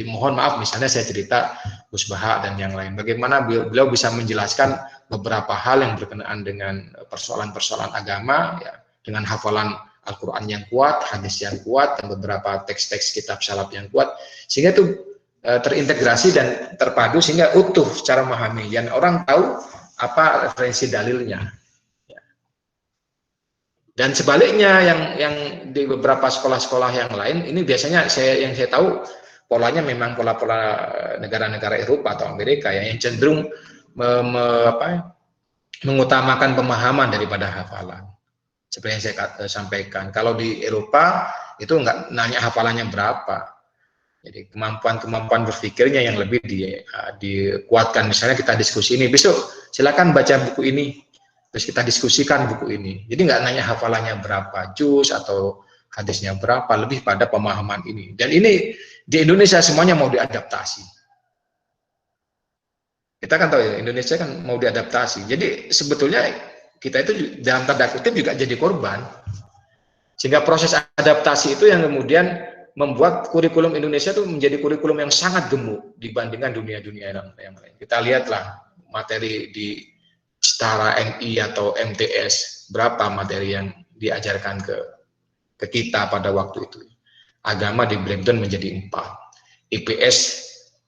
mohon maaf, misalnya saya cerita Gus Baha dan yang lain, bagaimana beliau bisa menjelaskan beberapa hal yang berkenaan dengan persoalan-persoalan agama, ya, dengan hafalan Al-Quran yang kuat, hadis yang kuat, dan beberapa teks-teks kitab salaf yang kuat, sehingga itu terintegrasi dan terpadu sehingga utuh secara memahami, dan orang tahu apa referensi dalilnya. Dan sebaliknya yang di beberapa sekolah-sekolah yang lain, ini biasanya yang saya tahu polanya memang pola-pola negara-negara Eropa atau Amerika ya, yang cenderung mengutamakan pemahaman daripada hafalan. Seperti yang saya sampaikan, kalau di Eropa itu nggak nanya hafalannya berapa, jadi kemampuan berpikirnya yang lebih dikuatkan. Misalnya kita diskusi ini, besok silakan baca buku ini terus kita diskusikan buku ini. Jadi nggak nanya hafalannya berapa juz atau hadisnya berapa, lebih pada pemahaman ini. Dan ini di Indonesia semuanya mau diadaptasi. Kita kan tahu ya, Indonesia kan mau diadaptasi. Jadi sebetulnya kita itu dalam tanda kutip juga jadi korban. Sehingga proses adaptasi itu yang kemudian membuat kurikulum Indonesia itu menjadi kurikulum yang sangat gemuk dibandingkan dunia-dunia yang lain. Kita lihatlah materi di setara MI atau MTS, berapa materi yang diajarkan ke kita pada waktu itu. Agama di breakdown menjadi 4, IPS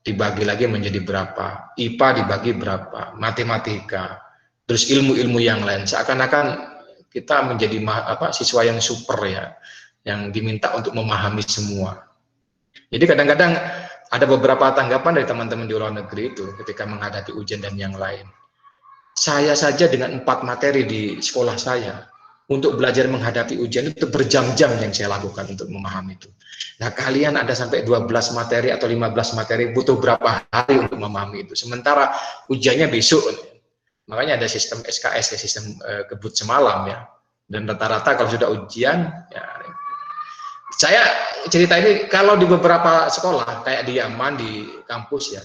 dibagi lagi menjadi berapa, IPA dibagi berapa, matematika, terus ilmu-ilmu yang lain. Seakan-akan kita menjadi siswa yang super ya, yang diminta untuk memahami semua. Jadi kadang-kadang ada beberapa tanggapan dari teman-teman di luar negeri itu ketika menghadapi ujian dan yang lain. Saya saja dengan 4 materi di sekolah saya, untuk belajar menghadapi ujian itu berjam-jam yang saya lakukan untuk memahami itu. Nah, kalian ada sampai 12 materi atau 15 materi, butuh berapa hari untuk memahami itu. Sementara ujiannya besok. Makanya ada sistem SKS, sistem kebut semalam ya. Dan rata-rata kalau sudah ujian, ya, saya cerita ini kalau di beberapa sekolah kayak di Yaman, di kampus ya,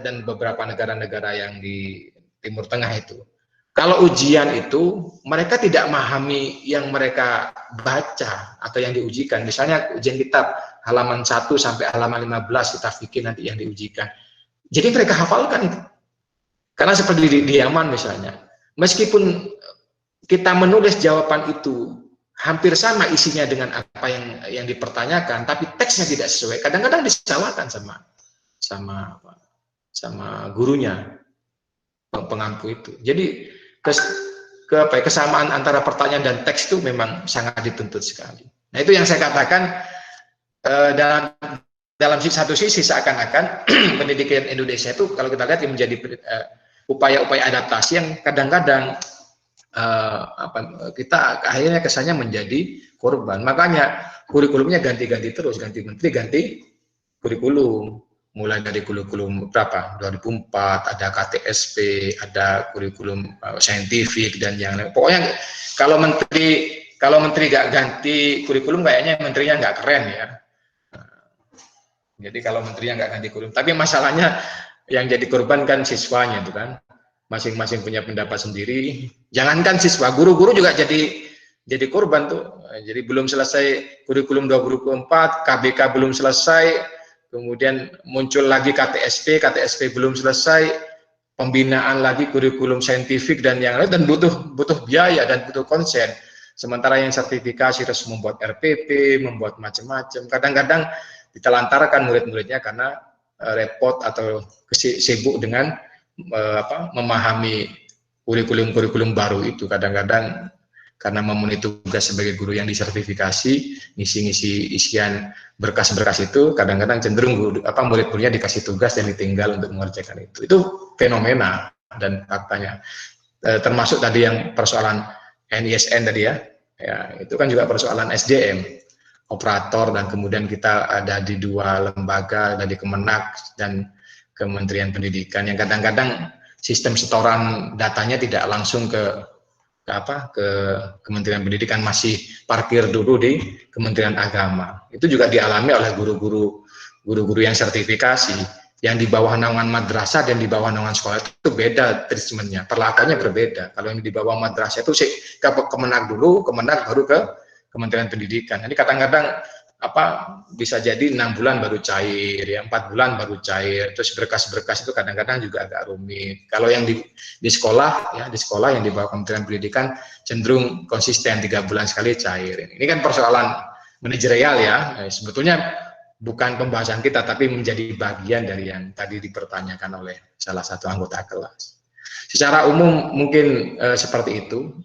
dan beberapa negara-negara yang di Timur Tengah itu, kalau ujian itu mereka tidak memahami yang mereka baca atau yang diujikan. Misalnya ujian kitab halaman 1 sampai halaman 15 kita pikir nanti yang diujikan. Jadi mereka hafalkan itu. Karena seperti di Yaman misalnya, meskipun kita menulis jawaban itu hampir sama isinya dengan apa yang dipertanyakan, tapi teksnya tidak sesuai. Kadang-kadang disalahkan sama gurunya, pengampu itu. Jadi kesamaan antara pertanyaan dan teks itu memang sangat dituntut sekali. Nah, itu yang saya katakan dalam satu sisi seakan-akan pendidikan Indonesia itu kalau kita lihat menjadi upaya-upaya adaptasi yang kadang-kadang kita akhirnya kesannya menjadi korban. Makanya kurikulumnya ganti-ganti terus, ganti menteri, ganti kurikulum. Mulai dari kurikulum berapa? 2004 ada KTSP, ada kurikulum saintifik dan yang lain. Pokoknya kalau menteri nggak ganti kurikulum kayaknya menterinya nggak keren ya. Jadi kalau menterinya nggak ganti kurikulum, tapi masalahnya yang jadi korban kan siswanya itu kan. Masing-masing punya pendapat sendiri. Jangankan siswa, guru-guru juga jadi korban tuh. Jadi belum selesai kurikulum 2024, KBK belum selesai, kemudian muncul lagi KTSP belum selesai, pembinaan lagi kurikulum saintifik dan yang lain, dan butuh biaya dan butuh konsen. Sementara yang sertifikasi harus membuat RPP, membuat macam-macam. Kadang-kadang ditelantarkan murid-muridnya karena repot atau sibuk dengan memahami kurikulum baru itu. Kadang-kadang karena memenuhi tugas sebagai guru yang disertifikasi, ngisi-ngisi isian berkas-berkas itu, kadang-kadang cenderung murid-muridnya dikasih tugas dan ditinggal untuk mengerjakan itu. Itu fenomena dan faktanya. Termasuk tadi yang persoalan NISN tadi ya, itu kan juga persoalan SDM, operator, dan kemudian kita ada di 2 lembaga, dari Kemenak dan Kementerian Pendidikan, yang kadang-kadang sistem setoran datanya tidak langsung ke Kementerian Pendidikan, masih parkir dulu di Kementerian Agama. Itu juga dialami oleh guru-guru yang sertifikasi, yang di bawah naungan madrasah dan di bawah naungan sekolah itu beda treatmentnya, perlakuannya berbeda. Kalau yang di bawah madrasah itu ke Kemenak dulu, Kemenak baru ke Kementerian Pendidikan. Jadi kadang-kadang bisa jadi 6 bulan baru cair, ya 4 bulan baru cair. Terus berkas-berkas itu kadang-kadang juga agak rumit. Kalau yang di sekolah, ya di sekolah yang di bawah Kementerian Pendidikan cenderung konsisten, 3 bulan sekali cair. Ini kan persoalan manajerial ya. Sebetulnya bukan pembahasan kita, tapi menjadi bagian dari yang tadi dipertanyakan oleh salah satu anggota kelas. Secara umum mungkin seperti itu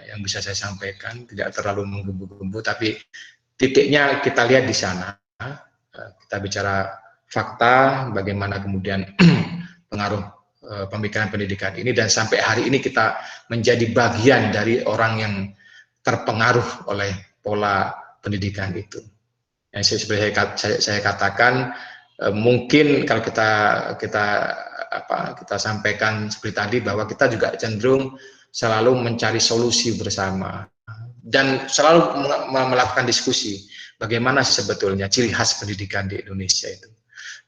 yang bisa saya sampaikan, tidak terlalu menggembu-gembu, tapi titiknya kita lihat di sana. Kita bicara fakta, bagaimana kemudian pengaruh pemikiran pendidikan ini, dan sampai hari ini kita menjadi bagian dari orang yang terpengaruh oleh pola pendidikan itu. Yang seperti saya katakan, mungkin kalau kita sampaikan seperti tadi, bahwa kita juga cenderung selalu mencari solusi bersama dan selalu melakukan diskusi bagaimana sebetulnya ciri khas pendidikan di Indonesia itu.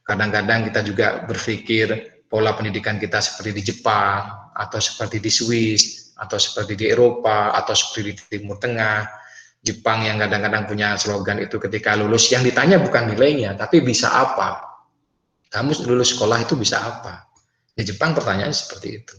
Kadang-kadang kita juga berpikir pola pendidikan kita seperti di Jepang, atau seperti di Swiss, atau seperti di Eropa, atau seperti di Timur Tengah. Jepang yang kadang-kadang punya slogan itu ketika lulus, yang ditanya bukan nilainya, tapi bisa apa. Kamu lulus sekolah itu bisa apa? Di Jepang pertanyaannya seperti itu.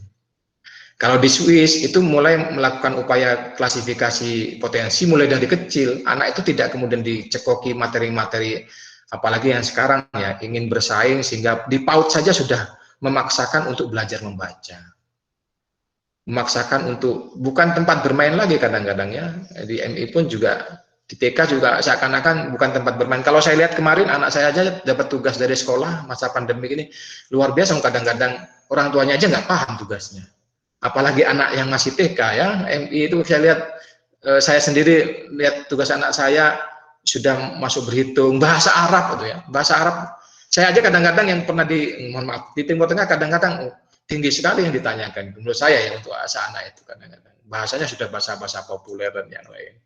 Kalau di Swiss itu mulai melakukan upaya klasifikasi potensi mulai dari kecil. Anak itu tidak kemudian dicekoki materi-materi, apalagi yang sekarang ya ingin bersaing sehingga di PAUD saja sudah memaksakan untuk belajar membaca, memaksakan untuk bukan tempat bermain lagi kadang-kadang ya. Di MI pun juga, di TK juga seakan-akan bukan tempat bermain. Kalau saya lihat kemarin anak saya aja dapat tugas dari sekolah masa pandemi ini luar biasa, kadang-kadang orang tuanya aja nggak paham tugasnya. Apalagi anak yang masih TK ya, MI itu saya lihat, saya sendiri lihat tugas anak saya sudah masuk berhitung, bahasa Arab itu ya, bahasa Arab. Saya aja kadang-kadang yang pernah mohon maaf, di Timur Tengah kadang-kadang tinggi sekali yang ditanyakan. Menurut saya ya untuk bahasa anak itu kadang-kadang bahasanya sudah bahasa-bahasa populer dan yang lain.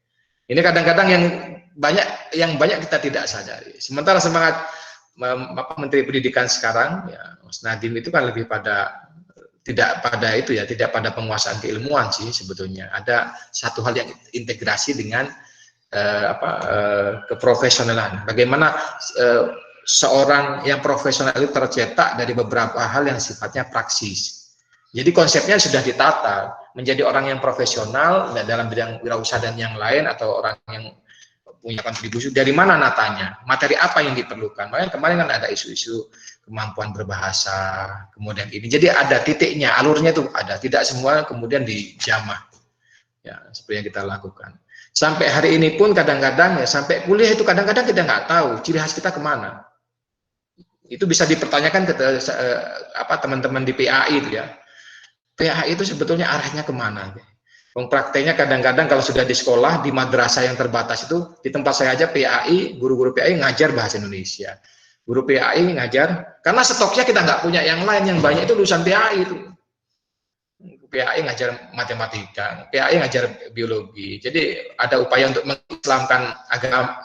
Ini kadang-kadang yang banyak kita tidak sadari. Sementara semangat Menteri Pendidikan sekarang, ya Mas Nadiem itu kan lebih pada tidak pada penguasaan keilmuan sih sebetulnya. Ada satu hal yang integrasi dengan keprofesionalan. Bagaimana seorang yang profesional itu tercetak dari beberapa hal yang sifatnya praksis. Jadi konsepnya sudah ditata menjadi orang yang profesional dalam bidang wirausaha dan yang lain, atau orang yang punya kontribusi. Dari mana natanya? Materi apa yang diperlukan? Makanya kemarin kan ada isu-isu kemampuan berbahasa, kemudian ini. Jadi ada titiknya, alurnya itu ada. Tidak semua kemudian dijamah. Ya, seperti yang kita lakukan. Sampai hari ini pun kadang-kadang ya, sampai kuliah itu kadang-kadang kita nggak tahu ciri khas kita kemana. Itu bisa dipertanyakan ke teman-teman di PAI itu ya. PAI itu sebetulnya arahnya kemana? Prakteknya kadang-kadang kalau sudah di sekolah, di madrasah yang terbatas itu, di tempat saya aja PAI, guru-guru PAI ngajar bahasa Indonesia. Guru PAI ngajar, karena stoknya kita nggak punya yang lain, yang banyak itu lulusan PAI itu. PAI ngajar matematika, PAI ngajar biologi. Jadi ada upaya untuk mengislamkan agama,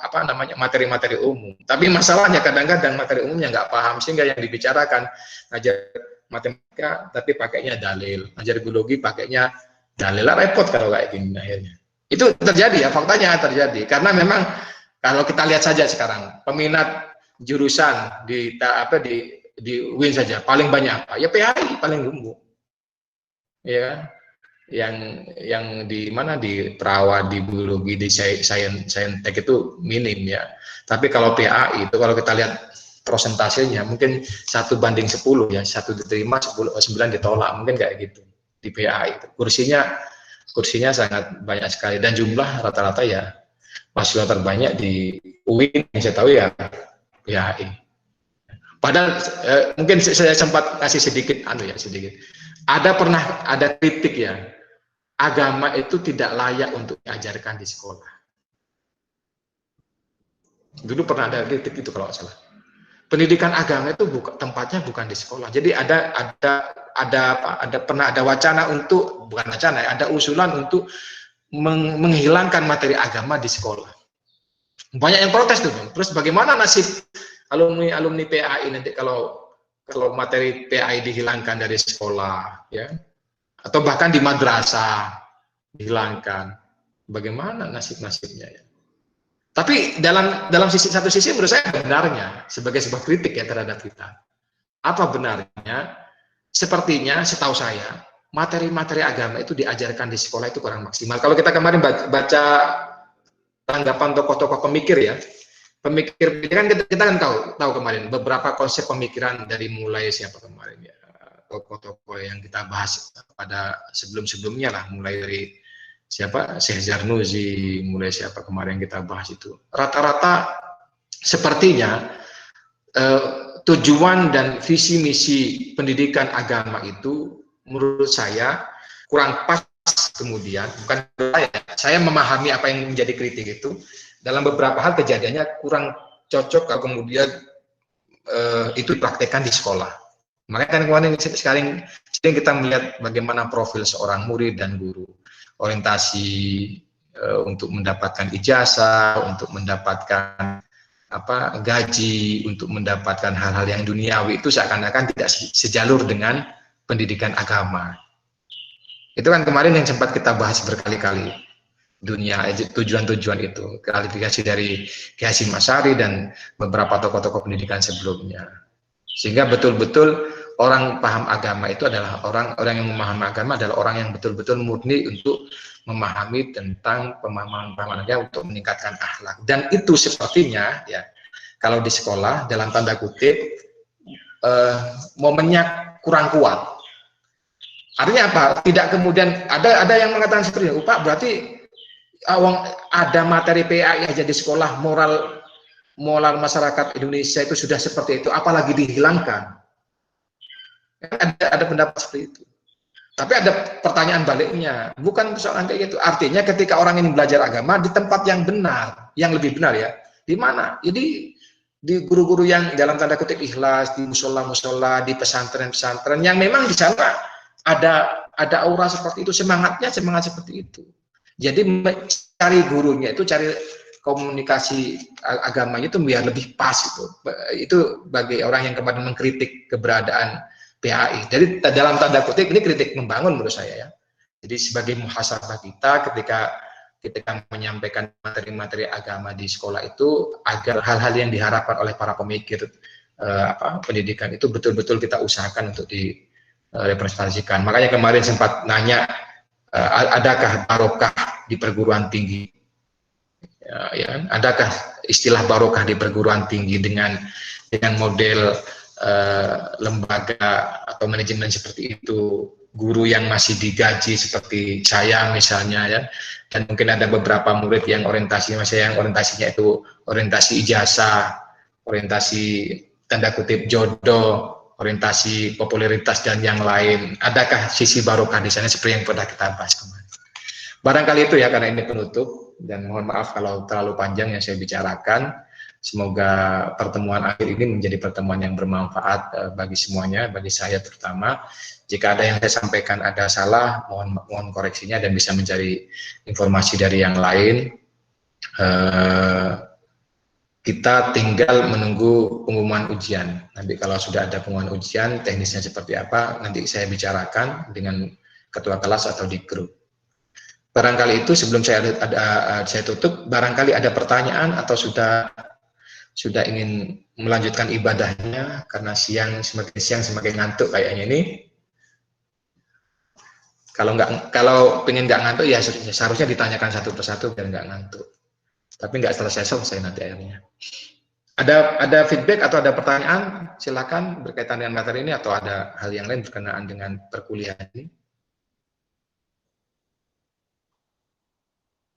materi-materi umum. Tapi masalahnya kadang-kadang materi umumnya nggak paham, sehingga yang dibicarakan ngajar matematika tapi pakainya dalil, ngajar biologi pakainya dalil, repot kalau kayak gini akhirnya. Itu terjadi ya, faktanya terjadi. Karena memang kalau kita lihat saja sekarang peminat jurusan di UIN saja paling banyak apa? Ya PAI paling gemuk. Ya, yang di mana, di perawat, di biologi, di saintek itu minim ya. Tapi kalau PAI itu kalau kita lihat prosentasenya mungkin 1:10 ya, 1 diterima, 9 ditolak, mungkin kayak gitu di PAI itu. Kursinya sangat banyak sekali, dan jumlah rata-rata ya mahasiswa terbanyak di UIN yang saya tahu ya PAI. Padahal mungkin saya sempat ngasih sedikit. Ada kritik ya, agama itu tidak layak untuk diajarkan di sekolah. Dulu pernah ada kritik itu kalau salah. Pendidikan agama itu tempatnya bukan di sekolah. Jadi pernah ada wacana untuk, bukan wacana, ada usulan untuk menghilangkan materi agama di sekolah. Banyak yang protes tuh. Terus bagaimana nasib alumni PAI nanti kalau materi PAI dihilangkan dari sekolah, ya, atau bahkan di madrasah dihilangkan, bagaimana nasibnya ya? Tapi dalam satu sisi menurut saya benarnya sebagai sebuah kritik ya terhadap kita. Apa benarnya? Sepertinya setahu saya materi-materi agama itu diajarkan di sekolah itu kurang maksimal. Kalau kita kemarin baca tanggapan tokoh-tokoh pemikir ya. Pemikir kan kita kan tahu kemarin beberapa konsep pemikiran dari mulai siapa kemarin ya, tokoh-tokoh yang kita bahas pada sebelumnya lah, mulai dari siapa, Syekh Zarnuzi, mulai siapa kemarin kita bahas itu. Rata-rata sepertinya tujuan dan visi misi pendidikan agama itu menurut saya kurang pas. Kemudian bukan saya memahami apa yang menjadi kritik itu. Dalam beberapa hal kejadiannya kurang cocok kalau kemudian itu dipraktekkan di sekolah. Makanya kan kemarin sering kita melihat bagaimana profil seorang murid dan guru, orientasi untuk mendapatkan ijazah, untuk mendapatkan gaji, untuk mendapatkan hal-hal yang duniawi itu seakan-akan tidak sejalur dengan pendidikan agama. Itu kan kemarin yang sempat kita bahas berkali-kali, tujuan-tujuan itu, klarifikasi dari Ki Hasyim Asy'ari dan beberapa tokoh-tokoh pendidikan sebelumnya. Sehingga betul-betul orang paham agama itu adalah orang yang memahami agama adalah orang yang betul-betul murni untuk memahami tentang pemahaman-pemahamannya untuk meningkatkan akhlak. Dan itu sepertinya ya, kalau di sekolah dalam tanda kutip momennya kurang kuat. Artinya apa? Tidak kemudian ada yang mengatakan seperti itu, Pak, berarti ada materi PAI aja di sekolah, moral masyarakat Indonesia itu sudah seperti itu, apalagi dihilangkan. Ada pendapat seperti itu. Tapi ada pertanyaan baliknya, bukan persoalan kayak gitu. Artinya ketika orang ini belajar agama di tempat yang benar, yang lebih benar ya, di mana? Jadi di guru-guru yang dalam tanda kutip ikhlas, di musola-musola, di pesantren-pesantren yang memang di sana ada aura seperti itu, semangat seperti itu. Jadi cari gurunya itu, cari komunikasi agamanya itu biar lebih pas itu. Itu bagi orang yang kemarin mengkritik keberadaan PAI. Jadi dalam tanda kutip ini kritik membangun menurut saya ya. Jadi sebagai muhasabah kita ketika menyampaikan materi-materi agama di sekolah itu agar hal-hal yang diharapkan oleh para pemikir pendidikan itu betul-betul kita usahakan untuk direpresentasikan. Makanya kemarin sempat nanya adakah barokah di perguruan tinggi? Ya, adakah istilah barokah di perguruan tinggi dengan model lembaga atau manajemen seperti itu, guru yang masih digaji seperti saya misalnya ya, dan mungkin ada beberapa murid yang orientasinya itu orientasi ijazah, orientasi tanda kutip jodoh, orientasi popularitas dan yang lain. Adakah sisi barokah di sana seperti yang pernah kita bahas kemarin? Barangkali itu ya, karena ini penutup dan mohon maaf kalau terlalu panjang yang saya bicarakan. Semoga pertemuan akhir ini menjadi pertemuan yang bermanfaat bagi semuanya, bagi saya terutama. Jika ada yang saya sampaikan ada salah, mohon koreksinya dan bisa mencari informasi dari yang lain. Kita tinggal menunggu pengumuman ujian. Nanti kalau sudah ada pengumuman ujian, teknisnya seperti apa, nanti saya bicarakan dengan ketua kelas atau di grup. Barangkali itu sebelum saya tutup, barangkali ada pertanyaan atau sudah ingin melanjutkan ibadahnya karena semakin siang semakin ngantuk kayaknya ini. Kalau pengen nggak ngantuk ya seharusnya ditanyakan satu persatu biar nggak ngantuk. Tapi nggak selesai nanti akhirnya. Ada feedback atau ada pertanyaan? Silakan berkaitan dengan materi ini atau ada hal yang lain berkenaan dengan perkuliahan ini.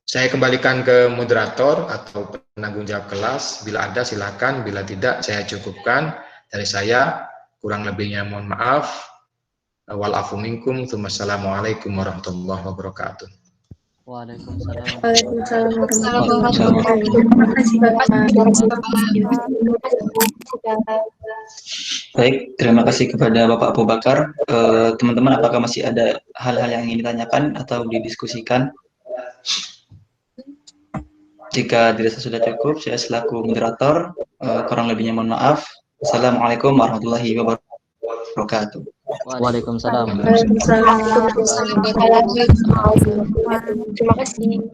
Saya kembalikan ke moderator atau penanggung jawab kelas. Bila ada silakan, bila tidak saya cukupkan. Dari saya kurang lebihnya mohon maaf. Walafu minkum. Wassalamualaikum warahmatullahi wabarakatuh. Waalaikumsalam. Baik, terima kasih kepada Bapak Abu Bakar. Teman-teman, apakah masih ada hal-hal yang ingin ditanyakan atau didiskusikan? Jika dirasa sudah cukup, saya selaku moderator, kurang lebihnya mohon maaf. Assalamualaikum warahmatullahi wabarakatuh. Waalaikumsalam. Terima kasih.